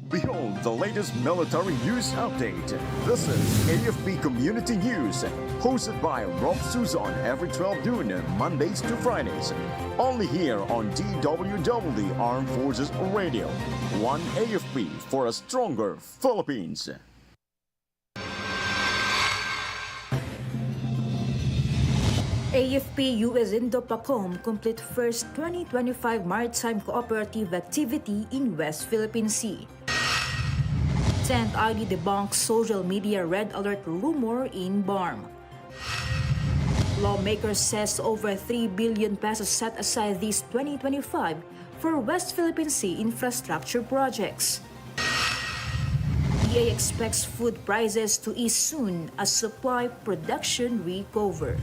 Behold the latest military news update. This is AFP Community News, hosted by Rob Suzon every 12 noon, Mondays to Fridays. Only here on DWDD Armed Forces Radio. One AFP for a stronger Philippines. AFP US Indo-PACOM complete first 2025 maritime cooperative activity in West Philippine Sea. 10th ID debunks social media red alert rumor in BARM. Lawmaker says over 3 billion pesos set aside this 2025 for West Philippine Sea infrastructure projects. DA expects food prices to ease soon as supply production recover.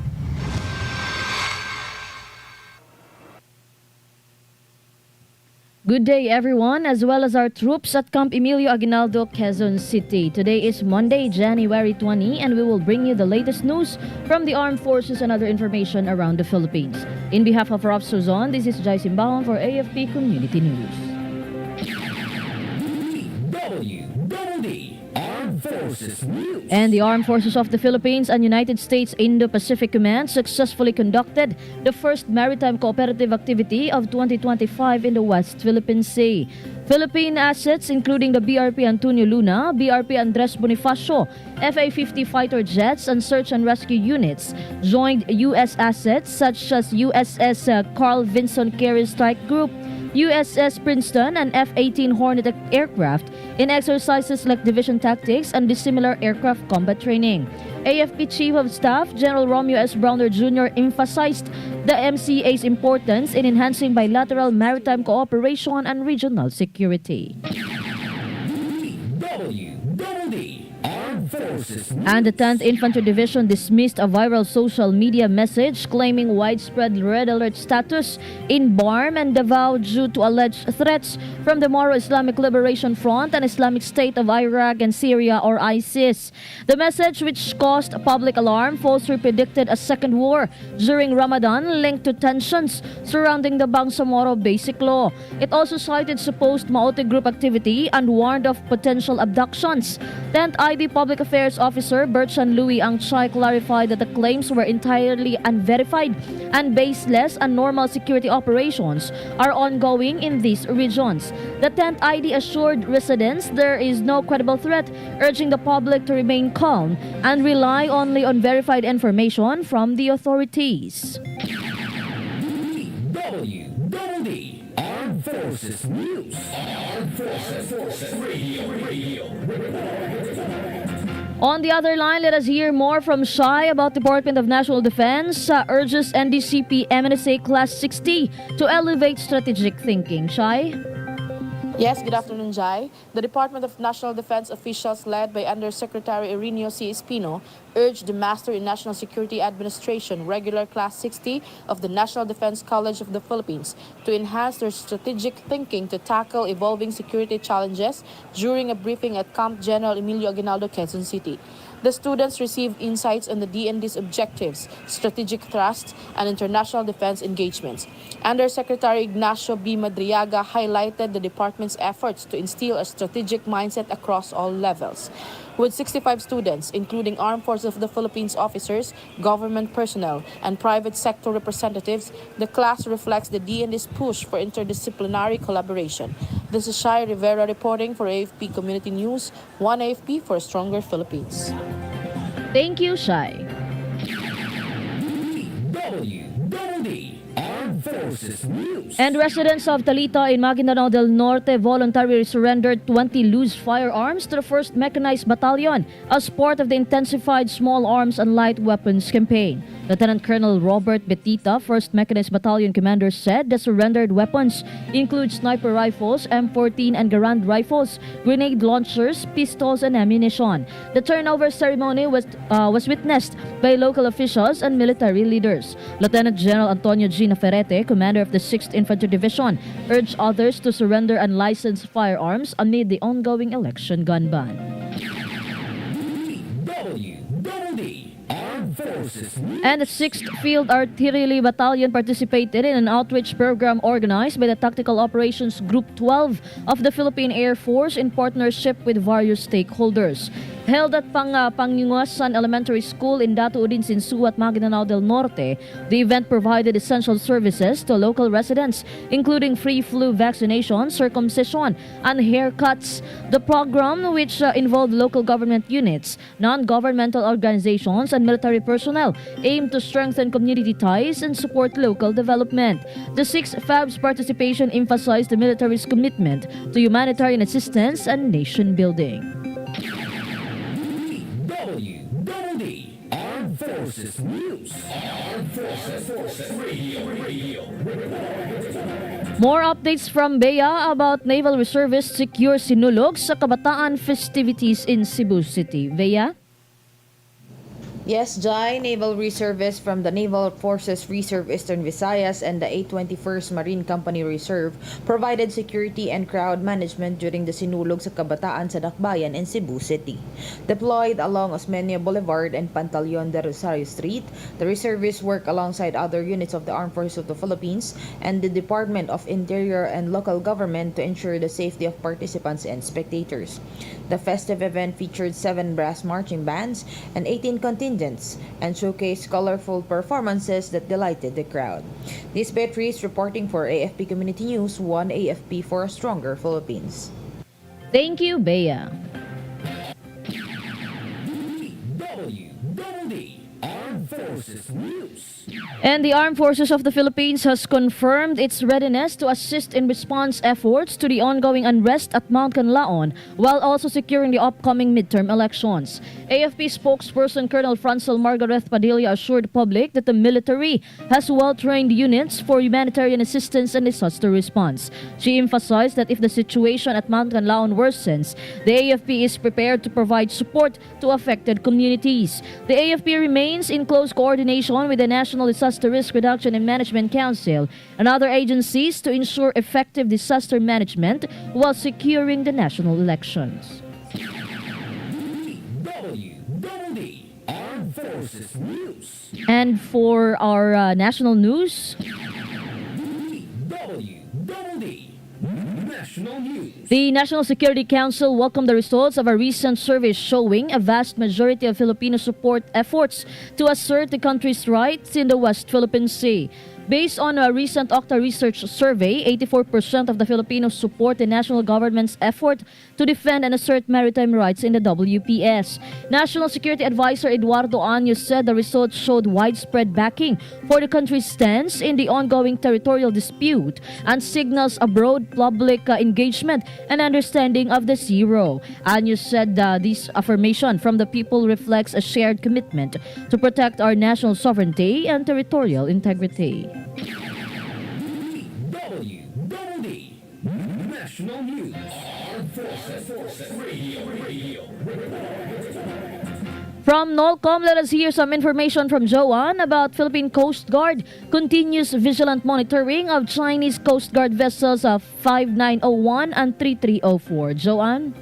Good day everyone, as well as our troops at Camp Emilio Aguinaldo, Quezon City. Today is Monday, January 20, and we will bring you the latest news from the armed forces and other information around the Philippines. In behalf of Rob Suzon, this is JHAI SIMBAJON for AFP Community News. DWDD Armed Forces News. And the Armed Forces of the Philippines and United States Indo-Pacific Command successfully conducted the first maritime cooperative activity of 2025 in the West Philippine Sea. Philippine assets including the BRP Antonio Luna, BRP Andres Bonifacio, FA-50 fighter jets and search and rescue units joined U.S. assets such as USS Carl Vinson Carrier Strike Group, USS Princeton and F-18 Hornet aircraft in exercises like division tactics and dissimilar aircraft combat training. AFP Chief of Staff General Romeo S. Browner Jr. emphasized the MCA's importance in enhancing bilateral maritime cooperation and regional security. And the 10th Infantry Division dismissed a viral social media message claiming widespread red alert status in BARM and Davao due to alleged threats from the Moro Islamic Liberation Front and Islamic State of Iraq and Syria or ISIS. The message, which caused public alarm, falsely predicted a second war during Ramadan linked to tensions surrounding the Bangsamoro Basic Law. It also cited supposed Maote group activity and warned of potential abductions. 10th ID Public Affairs Officer Berchan Louis Angchay clarified that the claims were entirely unverified and baseless, and normal security operations are ongoing in these regions. The 10th ID assured residents there is no credible threat, urging the public to remain calm and rely only on verified information from the authorities. DWDD Armed Forces News. Armed Forces Radio. On the other line, let us hear more from JHAI about Department of National Defense urges NDCP MNSA Class 60 to elevate strategic thinking. JHAI? Yes, good afternoon, Jai. The Department of National Defense officials led by Undersecretary Ireneo C. Espino urged the Master in National Security Administration Regular Class 60 of the National Defense College of the Philippines to enhance their strategic thinking to tackle evolving security challenges during a briefing at Camp General Emilio Aguinaldo, Quezon City. The students received insights on the DND's objectives, strategic thrusts, and international defense engagements. Undersecretary Ignacio B. Madriaga highlighted the department's efforts to instill a strategic mindset across all levels. With 65 students, including Armed Forces of the Philippines officers, government personnel, and private sector representatives, the class reflects the DND's push for interdisciplinary collaboration. This is Shai Rivera reporting for AFP Community News, One AFP for a Stronger Philippines. Thank you, Shai. And residents of Talita in Maguindanao del Norte voluntarily surrendered 20 loose firearms to the 1st Mechanized Battalion as part of the intensified small arms and light weapons campaign. Lieutenant Colonel Robert Betita, 1st Mechanized Battalion Commander, said the surrendered weapons include sniper rifles, M14 and Garand rifles, grenade launchers, pistols, and ammunition. The turnover ceremony was witnessed by local officials and military leaders. Lieutenant General Antonio G. Naferrete, commander of the 6th Infantry Division, urged others to surrender unlicensed firearms amid the ongoing election gun ban. And the 6th Field Artillery Battalion participated in an outreach program organized by the Tactical Operations Group 12 of the Philippine Air Force in partnership with various stakeholders. Held at Pangyungasan Elementary School in Datuudin, Sinsuat, Maguindanao del Norte, the event provided essential services to local residents, including free flu vaccination, circumcision, and haircuts. The program, which involved local government units, non-governmental organizations, and military personnel, aimed to strengthen community ties and support local development. The 6 FAB's participation emphasized the military's commitment to humanitarian assistance and nation building. DWDD Armed Forces News. Armed Forces Radio. More updates from BEA about Naval Reservists secure sinulog sa kabataan festivities in Cebu City. BEA? Yes, JHAI, Naval Reservists from the Naval Forces Reserve Eastern Visayas and the 821st Marine Company Reserve provided security and crowd management during the sinulog sa kabataan sa Dakbayan in Cebu City. Deployed along Osmeña Boulevard and Pantaleon de Rosario Street, the reservists work alongside other units of the Armed Forces of the Philippines and the Department of Interior and local government to ensure the safety of participants and spectators. The festive event featured 7 brass marching bands and 18 contingents and showcased colorful performances that delighted the crowd. This Beatrice reporting for AFP Community News, 1 AFP for a stronger Philippines. Thank you, BEA. DWDD Armed Forces News. And the Armed Forces of the Philippines has confirmed its readiness to assist in response efforts to the ongoing unrest at Mount Canlaon while also securing the upcoming midterm elections. AFP spokesperson Colonel Francel Margaret Padilla assured the public that the military has well-trained units for humanitarian assistance and disaster response. She emphasized that if the situation at Mount Canlaon worsens, the AFP is prepared to provide support to affected communities. The AFP remains in close coordination with the National Disaster Risk Reduction and Management Council and other agencies to ensure effective disaster management while securing the national elections. DWDD Armed Forces News. And for our national news, DWDD National News. the National Security Council welcomed the results of a recent survey showing a vast majority of Filipinos support efforts to assert the country's rights in the West Philippine Sea. Based on a recent Octa Research survey, 84% of the Filipinos support the national government's effort to defend and assert maritime rights in the WPS. National Security Advisor Eduardo Años said the results showed widespread backing for the country's stance in the ongoing territorial dispute and signals a broad public engagement and understanding of the sea row. Años said this affirmation from the people reflects a shared commitment to protect our national sovereignty and territorial integrity. DWDD National News. Armed Forces Radio. From NOLCOM, let us hear some information from Joanne about Philippine Coast Guard continuous vigilant monitoring of Chinese Coast Guard vessels of 5901 and 3304. Joanne?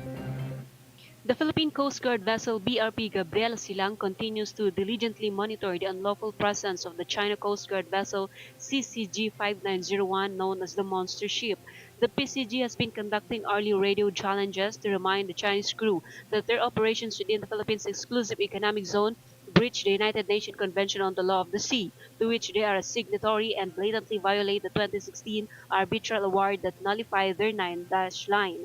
The Philippine Coast Guard vessel BRP Gabriela Silang continues to diligently monitor the unlawful presence of the China Coast Guard vessel CCG 5901 known as the Monster Ship. The PCG has been conducting early radio challenges to remind the Chinese crew that their operations within the Philippines Exclusive Economic Zone breach the United Nations Convention on the Law of the Sea, to which they are a signatory, and blatantly violate the 2016 arbitral award that nullified their 9-dash line.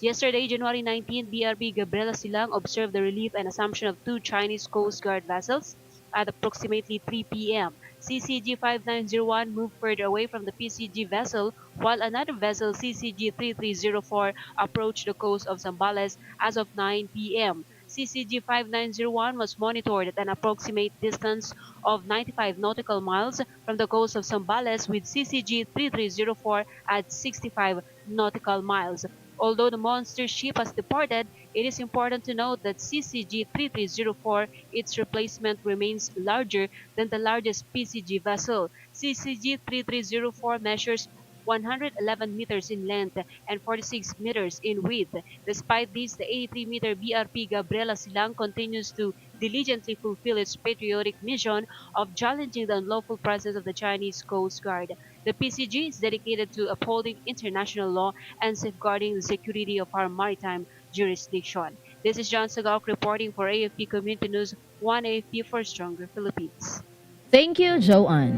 Yesterday, January 19, BRP Gabriela Silang observed the relief and assumption of 2 Chinese Coast Guard vessels at approximately 3 p.m. CCG 5901 moved further away from the PCG vessel, while another vessel, CCG 3304, approached the coast of Zambales as of 9 p.m. CCG 5901 was monitored at an approximate distance of 95 nautical miles from the coast of Zambales, with CCG 3304 at 65 nautical miles. Although the monster ship has departed, it is important to note that CCG 3304, its replacement, remains larger than the largest PCG vessel. CCG 3304 measures 111 meters in length and 46 meters in width. Despite this, the 83-meter BRP Gabriela Silang continues to diligently fulfill its patriotic mission of challenging the unlawful presence of the Chinese Coast Guard. The PCG is dedicated to upholding international law and safeguarding the security of our maritime jurisdiction. This is John Sagalk reporting for AFP Community News, 1 AFP for Stronger Philippines. Thank you, Joanne.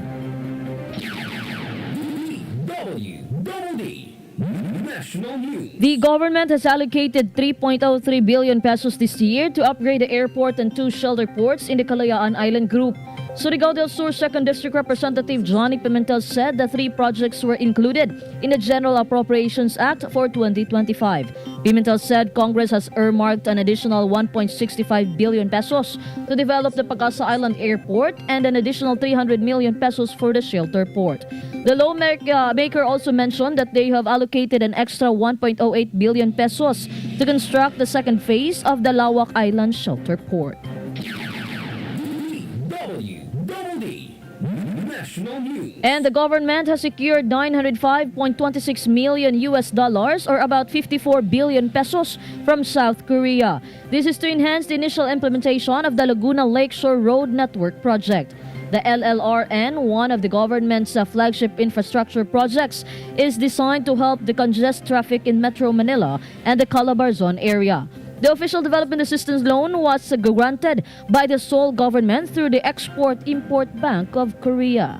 DWDD National News. The government has allocated 3.03 billion pesos this year to upgrade the airport and 2 shelter ports in the Kalayaan Island Group. Surigao del Sur 2nd District Representative Johnny Pimentel said the 3 projects were included in the General Appropriations Act for 2025. Pimentel said Congress has earmarked an additional 1.65 billion pesos to develop the Pag-asa Island Airport and an additional 300 million pesos for the shelter port. The lawmaker also mentioned that they have allocated an extra 1.08 billion pesos to construct the second phase of the Lawak Island Shelter Port. DWDD National News. And the government has secured 905.26 million US dollars or about 54 billion pesos from South Korea. This is to enhance the initial implementation of the Laguna Lakeshore Road Network project. The LLRN, one of the government's flagship infrastructure projects, is designed to help decongest traffic in Metro Manila and the Calabarzon area. The official development assistance loan was granted by the Seoul government through the Export-Import Bank of Korea.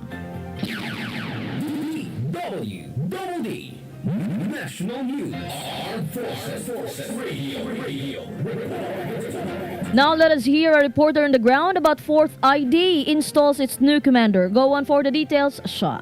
DWDD National News. Armed Forces Radio. Now let us hear a reporter on the ground about 4th ID installs its new commander. Go on for the details, Shah.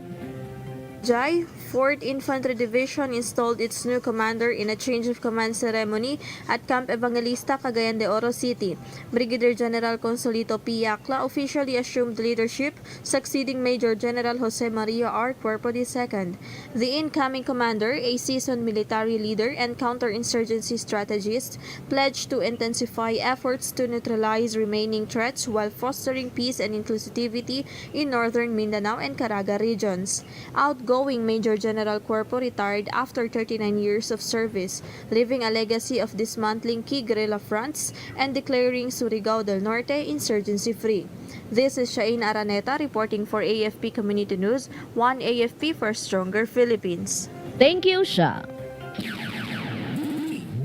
JHAI 4th Infantry Division installed its new commander in a change of command ceremony at Camp Evangelista, Cagayan de Oro City. Brigadier General Consolito P. Yacla officially assumed leadership, succeeding Major General Jose Maria R. Cuerpo II. The incoming commander, a seasoned military leader and counterinsurgency strategist, pledged to intensify efforts to neutralize remaining threats while fostering peace and inclusivity in northern Mindanao and Caraga regions. Outgoing Major General Cuerpo retired after 39 years of service, leaving a legacy of dismantling key guerrilla fronts and declaring Surigao del Norte insurgency-free. This is Shain Araneta reporting for AFP Community News, 1 AFP for Stronger Philippines. Thank you, Shah.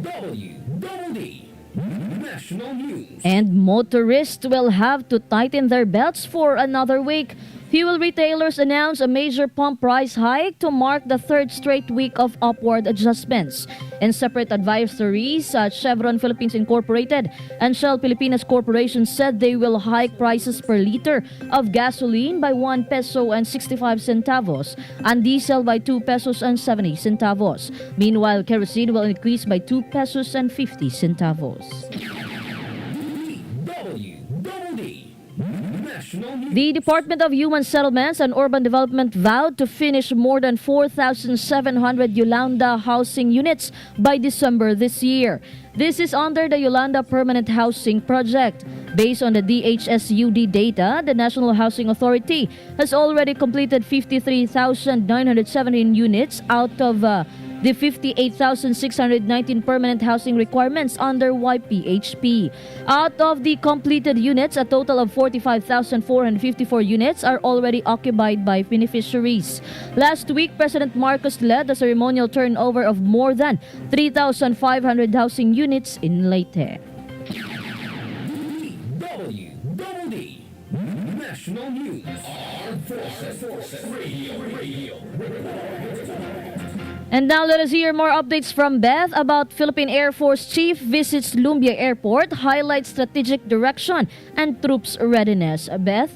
DWDD National News. And motorists will have to tighten their belts for another week. Fuel retailers announced a major pump price hike to mark the 3rd straight week of upward adjustments. In separate advisories, Chevron Philippines Incorporated and Shell Pilipinas Corporation said they will hike prices per liter of gasoline by 1 peso and 65 centavos and diesel by 2 pesos and 70 centavos. Meanwhile, kerosene will increase by 2 pesos and 50 centavos. DWDD National News. The Department of Human Settlements and Urban Development vowed to finish more than 4,700 Yolanda housing units by December this year. This is under the Yolanda Permanent Housing Project. Based on the DHSUD data, the National Housing Authority has already completed 53,917 units out of the 58,619 permanent housing requirements under YPHP. Out of the completed units, a total of 45,454 units are already occupied by beneficiaries. Last week, President Marcos led the ceremonial turnover of more than 3,500 housing units in Leyte. DWDD National News. Armed Forces Radio. And now let us hear more updates from Beth about Philippine Air Force Chief visits Lumbia Airport, highlights strategic direction and troops readiness. Beth?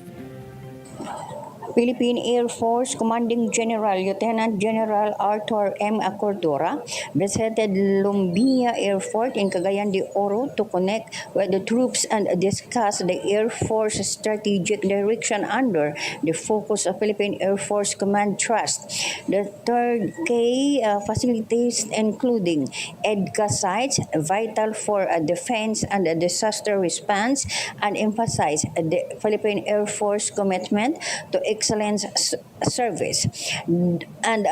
Philippine Air Force Commanding General Lieutenant General Arthur M. Acordora visited Lumbia Airport in Cagayan de Oro to connect with the troops and discuss the Air Force strategic direction under the focus of Philippine Air Force Command Trust. The 3rd K facilities including EDCA sites vital for defense and disaster response and emphasize the Philippine Air Force commitment to excellence service and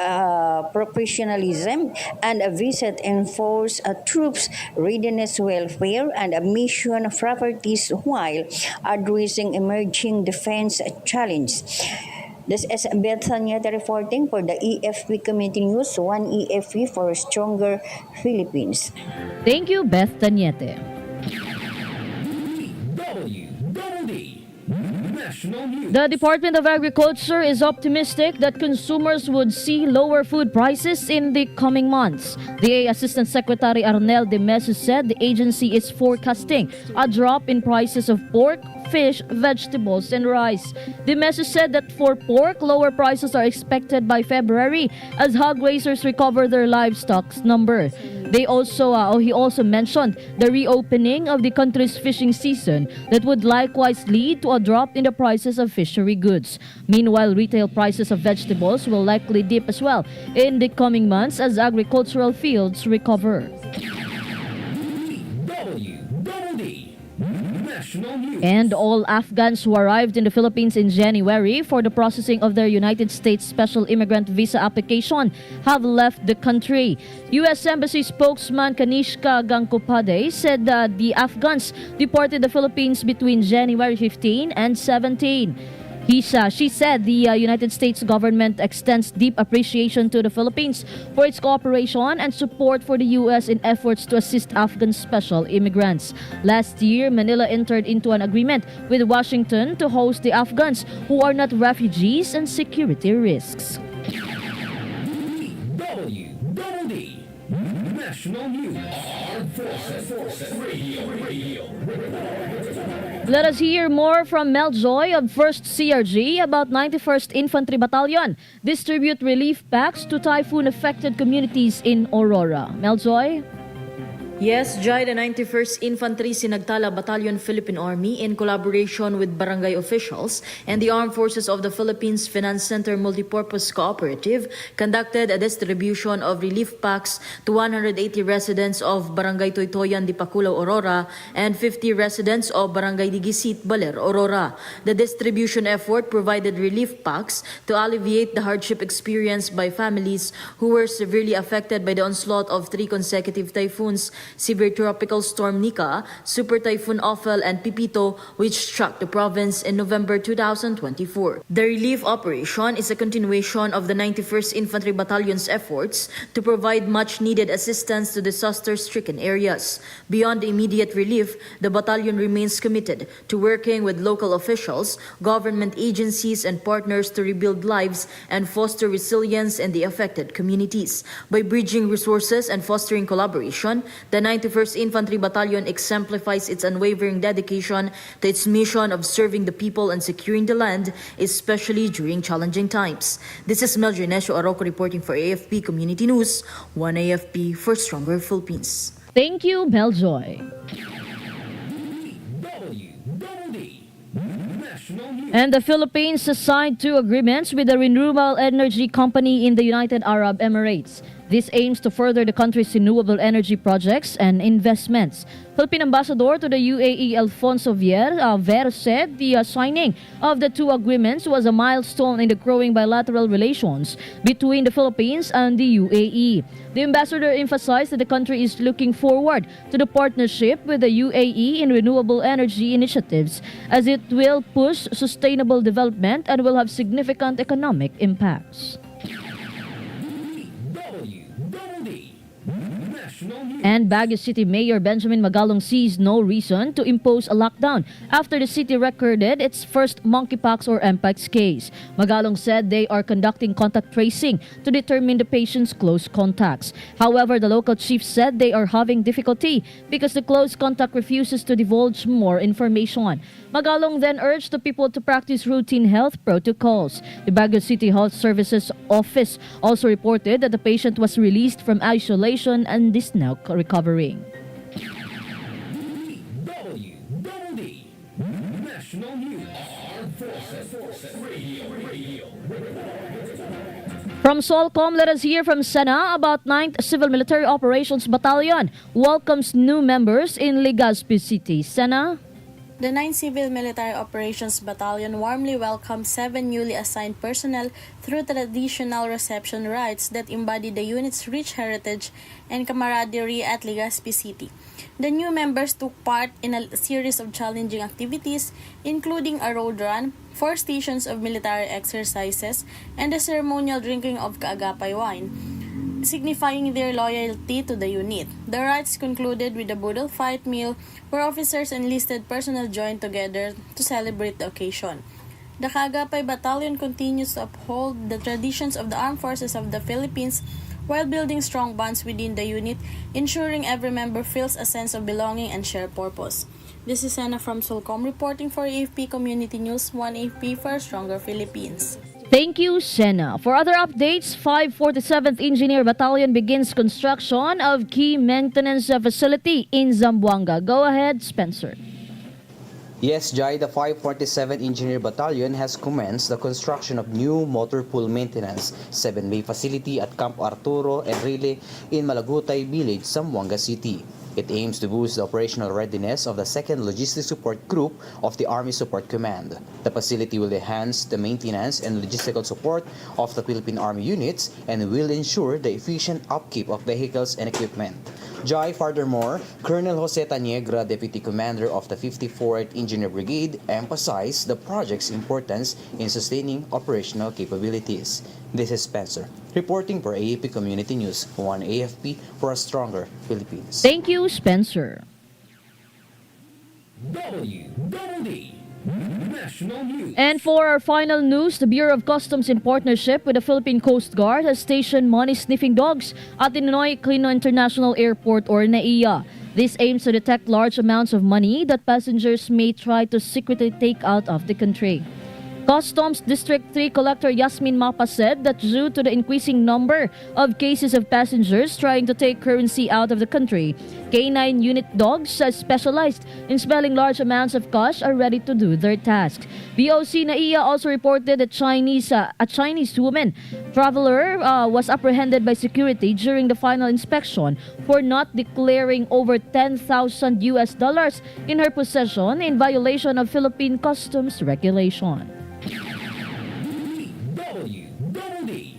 professionalism, and a visit enforce troops readiness welfare and mission properties while addressing emerging defense challenges. This is Bethania reporting for the AFP Community News, one AFP for stronger Philippines. Thank you, Beth Tanyete. DWDD National News. The Department of Agriculture is optimistic that consumers would see lower food prices in the coming months. DA Assistant Secretary Arnel de Meses said the agency is forecasting a drop in prices of pork, fish, vegetables, and rice. De Meses said that for pork, lower prices are expected by February as hog raisers recover their livestock number. He also mentioned the reopening of the country's fishing season that would likewise lead to a drop in the prices of fishery goods. Meanwhile, retail prices of vegetables will likely dip as well in the coming months as agricultural fields recover. DWDD National News. And all Afghans who arrived in the Philippines in January for the processing of their United States Special Immigrant Visa application have left the country. U.S. Embassy spokesman Kanishka Gangkopade said that the Afghans deported the Philippines between January 15 and 17. She said the United States government extends deep appreciation to the Philippines for its cooperation and support for the U.S. in efforts to assist Afghan special immigrants. Last year, Manila entered into an agreement with Washington to host the Afghans who are not refugees and security risks. DWDD National News. Armed Forces Radio. Let us hear more from Mel Joy of 1st CRG about 91st Infantry Battalion distribute relief packs to typhoon-affected communities in Aurora. Mel Joy? Yes, JHAI, the 91st Infantry Sinagtala Battalion Philippine Army, in collaboration with barangay officials and the Armed Forces of the Philippines Finance Center Multipurpose Cooperative, conducted a distribution of relief packs to 180 residents of Barangay Toytoyan, Dipakulaw, Aurora, and 50 residents of Barangay Digisit, Baler, Aurora. The distribution effort provided relief packs to alleviate the hardship experienced by families who were severely affected by the onslaught of 3 consecutive typhoons, severe tropical storm Nika, Super Typhoon Ophel, and Pipito, which struck the province in November 2024. The relief operation is a continuation of the 91st Infantry Battalion's efforts to provide much-needed assistance to disaster-stricken areas. Beyond the immediate relief, the battalion remains committed to working with local officials, government agencies, and partners to rebuild lives and foster resilience in the affected communities. By bridging resources and fostering collaboration, the 91st Infantry Battalion exemplifies its unwavering dedication to its mission of serving the people and securing the land, especially during challenging times. This is Mel Jonesio Arroco reporting for AFP Community News, one AFP for stronger Philippines. Thank you, Mel Joy. DWDD National News. And the Philippines signed 2 agreements with a renewable energy company in the United Arab Emirates. This aims to further the country's renewable energy projects and investments. Philippine Ambassador to the UAE Alfonso Ver said the signing of the 2 agreements was a milestone in the growing bilateral relations between the Philippines and the UAE. The ambassador emphasized that the country is looking forward to the partnership with the UAE in renewable energy initiatives, as it will push sustainable development and will have significant economic impacts. And Baguio City Mayor Benjamin Magalong sees no reason to impose a lockdown after the city recorded its first monkeypox or mpox case. Magalong said they are conducting contact tracing to determine the patient's close contacts. However, the local chief said they are having difficulty because the close contact refuses to divulge more information. Magalong then urged the people to practice routine health protocols. The Baguio City Health Services Office also reported that the patient was released from isolation and is now recovering. DWDD National News. Armed Forces Radio. From Solcom, let us hear from Sena about 9th Civil Military Operations Battalion welcomes new members in Legazpi City. Sena? The 9th Civil Military Operations Battalion warmly welcomed 7 newly assigned personnel through traditional reception rites that embody the unit's rich heritage and camaraderie at Legazpi City. The new members took part in a series of challenging activities, including a road run, 4 stations of military exercises, and the ceremonial drinking of kaagapay wine, signifying their loyalty to the unit. The rites concluded with a brutal fight meal where officers and enlisted personnel joined together to celebrate the occasion. The Kaagapay Battalion continues to uphold the traditions of the Armed Forces of the Philippines while building strong bonds within the unit, ensuring every member feels a sense of belonging and shared purpose. This is Anna from Sulcom reporting for AFP Community News, 1 AFP for a Stronger Philippines. Thank you, Sena. For other updates, 547th Engineer Battalion begins construction of key maintenance facility in Zamboanga. Go ahead, Spencer. Yes, Jai, the 547th Engineer Battalion has commenced the construction of new motor pool maintenance 7-bay facility at Camp Arturo Enrile in Malagutay Village, Zamboanga City. It aims to boost the operational readiness of the 2nd Logistics Support Group of the Army Support Command. The facility will enhance the maintenance and logistical support of the Philippine Army units and will ensure the efficient upkeep of vehicles and equipment. Jai, furthermore, Colonel Jose Taniegra, Deputy Commander of the 54th Engineer Brigade, emphasized the project's importance in sustaining operational capabilities. This is Spencer, reporting for AFP Community News, 1 AFP for a Stronger Philippines. Thank you, Spencer. WDD National News. And for our final news, the Bureau of Customs, in partnership with the Philippine Coast Guard, has stationed money-sniffing dogs at the Ninoy Aquino International Airport, or NAIA. This aims to detect large amounts of money that passengers may try to secretly take out of the country. Customs District 3 Collector Yasmin Mapa said that due to the increasing number of cases of passengers trying to take currency out of the country, K9 unit dogs specialized in smelling large amounts of cash are ready to do their task. BOC NAIA also reported that a Chinese woman traveler was apprehended by security during the final inspection for not declaring over $10,000 US in her possession in violation of Philippine customs regulation. WDD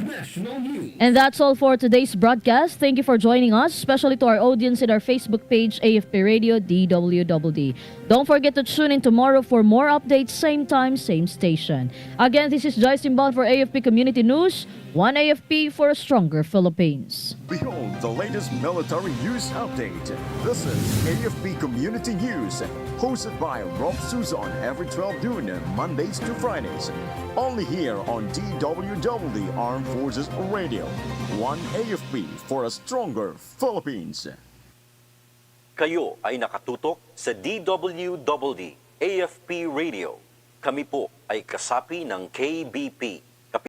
National News. And that's all for today's broadcast. Thank you for joining us, especially to our audience in our Facebook page, AFP Radio DWDD. Don't forget to tune in tomorrow for more updates, same time, same station. Again, this is JHAI Simbal for AFP Community News, 1 AFP for a Stronger Philippines. Behold the latest military news update. This is AFP Community News, hosted by Rob Suzon every 12 noon, Mondays to Fridays. Only here on DWDD Armed Forces Radio. 1 AFP for a Stronger Philippines. Kayo ay nakatutok sa DWDD AFP Radio. Kami po ay kasapi ng KBP.